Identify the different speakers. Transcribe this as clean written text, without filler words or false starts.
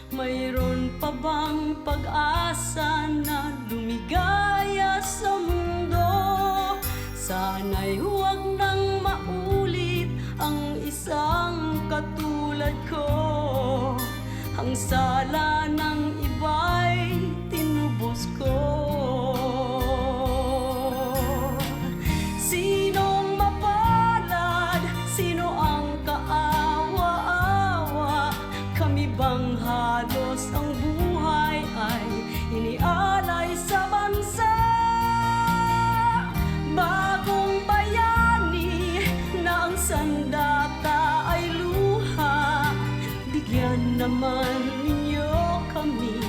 Speaker 1: Mayroon pa bang pag-asa na lumigaya sa mundo? Sana'y huwag nang maulit ang isang katulad ko. Ang sala ng iba'y tinubos ko. Sinong mapalad? Sino ang kaawa-awa? Kami bang halos ang buhay ay inialay sa bansa? Bagong bayani na ang sandata ay luha. Bigyan naman ninyo kami